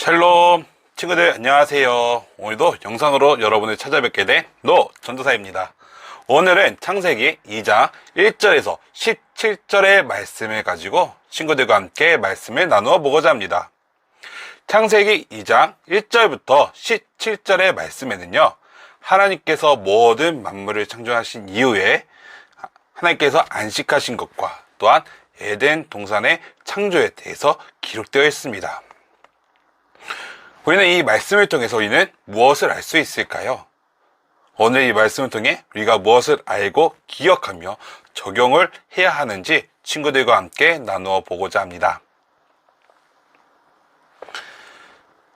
샬롬 친구들 안녕하세요. 오늘도 영상으로 여러분을 찾아뵙게 된 노전도사입니다. 오늘은 창세기 2장 1절에서 17절의 말씀을 가지고 친구들과 함께 말씀을 나누어 보고자 합니다. 창세기 2장 1절부터 17절의 말씀에는요, 하나님께서 모든 만물을 창조하신 이후에 하나님께서 안식하신 것과 또한 에덴 동산의 창조에 대해서 기록되어 있습니다. 우리는 이 말씀을 통해서 우리는 무엇을 알 수 있을까요? 오늘 이 말씀을 통해 우리가 무엇을 알고 기억하며 적용을 해야 하는지 친구들과 함께 나누어 보고자 합니다.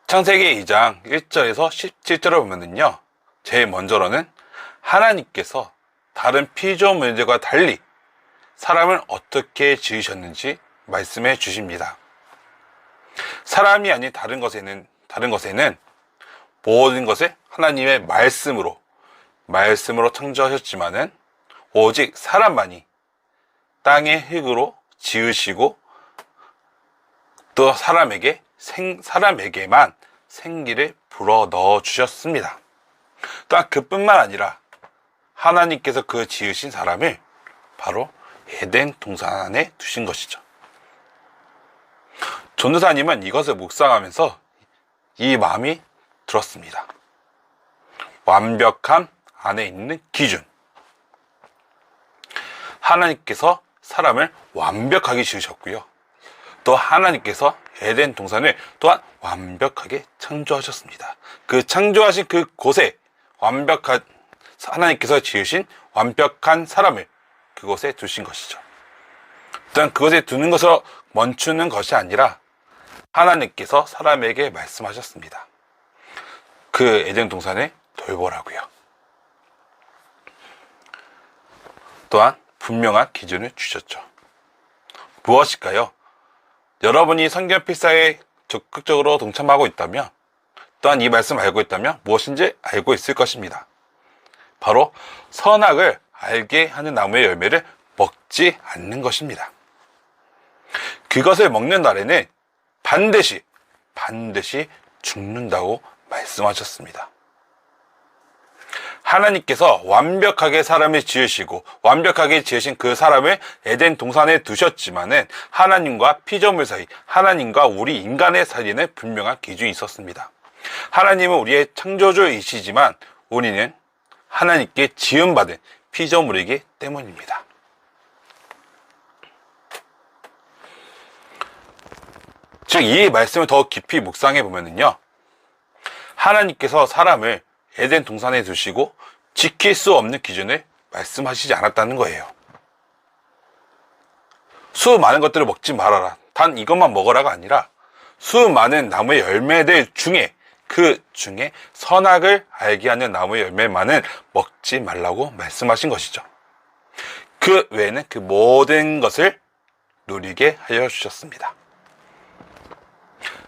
창세기 2장 1절에서 17절을 보면은요, 제일 먼저로는 하나님께서 다른 피조물들과 달리 사람을 어떻게 지으셨는지 말씀해 주십니다. 사람이 아닌 다른 것에는 모든 것을 하나님의 말씀으로 창조하셨지만은 오직 사람만이 땅의 흙으로 지으시고 또 사람에게만 생기를 불어 넣어 주셨습니다. 또한 그뿐만 아니라 하나님께서 그 지으신 사람을 바로 에덴 동산 안에 두신 것이죠. 전도사님은 이것을 묵상하면서 이 마음이 들었습니다. 완벽함 안에 있는 기준. 하나님께서 사람을 완벽하게 지으셨고요. 또 하나님께서 에덴 동산을 또한 완벽하게 창조하셨습니다. 그 창조하신 그곳에 하나님께서 지으신 완벽한 사람을 그곳에 두신 것이죠. 또한 그곳에 두는 것으로 멈추는 것이 아니라 하나님께서 사람에게 말씀하셨습니다. 그 에덴 동산을 돌보라고요. 또한 분명한 기준을 주셨죠. 무엇일까요? 여러분이 성경 필사에 적극적으로 동참하고 있다면, 또한 이 말씀 알고 있다면 무엇인지 알고 있을 것입니다. 바로 선악을 알게 하는 나무의 열매를 먹지 않는 것입니다. 그것을 먹는 날에는 반드시 죽는다고 말씀하셨습니다. 하나님께서 완벽하게 사람을 지으시고 완벽하게 지으신 그 사람을 에덴 동산에 두셨지만은 하나님과 피조물 사이, 하나님과 우리 인간의 사이에는 분명한 기준이 있었습니다. 하나님은 우리의 창조주이시지만 우리는 하나님께 지음받은 피조물이기 때문입니다. 즉, 이 말씀을 더 깊이 묵상해 보면은요, 하나님께서 사람을 에덴 동산에 두시고 지킬 수 없는 기준을 말씀하시지 않았다는 거예요. 수많은 것들을 먹지 말아라, 단 이것만 먹어라가 아니라 수많은 나무의 열매들 중에 그 중에 선악을 알게 하는 나무의 열매만은 먹지 말라고 말씀하신 것이죠. 그 외에는 그 모든 것을 누리게 하여 주셨습니다.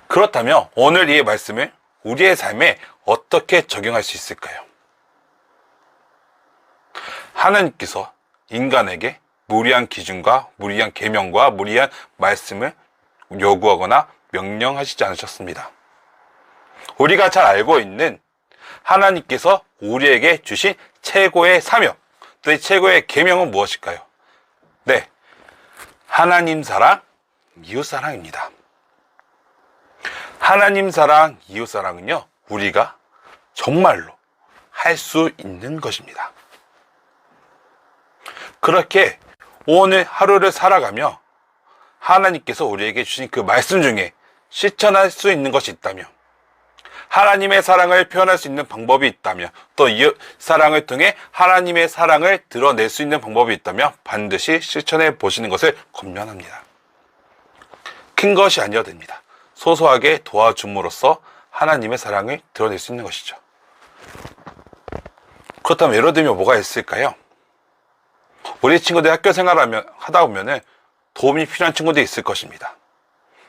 그렇다면 오늘 이 말씀을 우리의 삶에 어떻게 적용할 수 있을까요? 하나님께서 인간에게 무리한 기준과 무리한 계명과 무리한 말씀을 요구하거나 명령하시지 않으셨습니다. 우리가 잘 알고 있는 하나님께서 우리에게 주신 최고의 사명, 또 이 최고의 계명은 무엇일까요? 네, 하나님 사랑, 이웃 사랑입니다. 하나님 사랑, 이웃 사랑은요, 우리가 정말로 할 수 있는 것입니다. 그렇게 오늘 하루를 살아가며 하나님께서 우리에게 주신 그 말씀 중에 실천할 수 있는 것이 있다면, 하나님의 사랑을 표현할 수 있는 방법이 있다면, 또 이웃 사랑을 통해 하나님의 사랑을 드러낼 수 있는 방법이 있다면 반드시 실천해 보시는 것을 권면합니다. 큰 것이 아니어도 됩니다. 소소하게 도와줌으로써 하나님의 사랑을 드러낼 수 있는 것이죠. 그렇다면 예를 들면 뭐가 있을까요? 우리 친구들 학교 생활을 하다 보면 도움이 필요한 친구들이 있을 것입니다.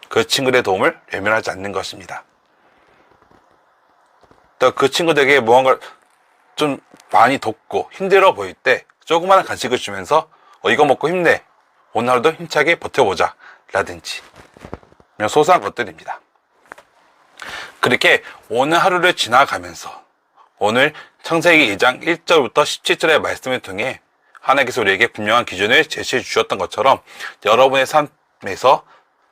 그 친구들의 도움을 외면하지 않는 것입니다. 또 그 친구들에게 무언가를 좀 많이 돕고 힘들어 보일 때 조그마한 간식을 주면서 이거 먹고 힘내, 오늘 하루도 힘차게 버텨보자 라든지 이런 소소한 것들입니다. 그렇게 오늘 하루를 지나가면서 오늘 창세기 2장 1절부터 17절의 말씀을 통해 하나님께서 우리에게 분명한 기준을 제시해 주셨던 것처럼 여러분의 삶에서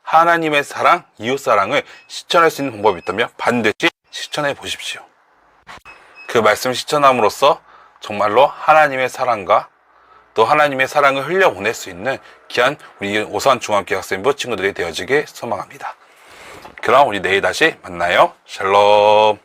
하나님의 사랑, 이웃 사랑을 실천할 수 있는 방법이 있다면 반드시 실천해 보십시오. 그 말씀을 실천함으로써 정말로 하나님의 사랑과 또 하나님의 사랑을 흘려보낼 수 있는 귀한 우리 오산중학교 학생부 친구들이 되어지길 소망합니다. 그럼 우리 내일 다시 만나요. 샬롬.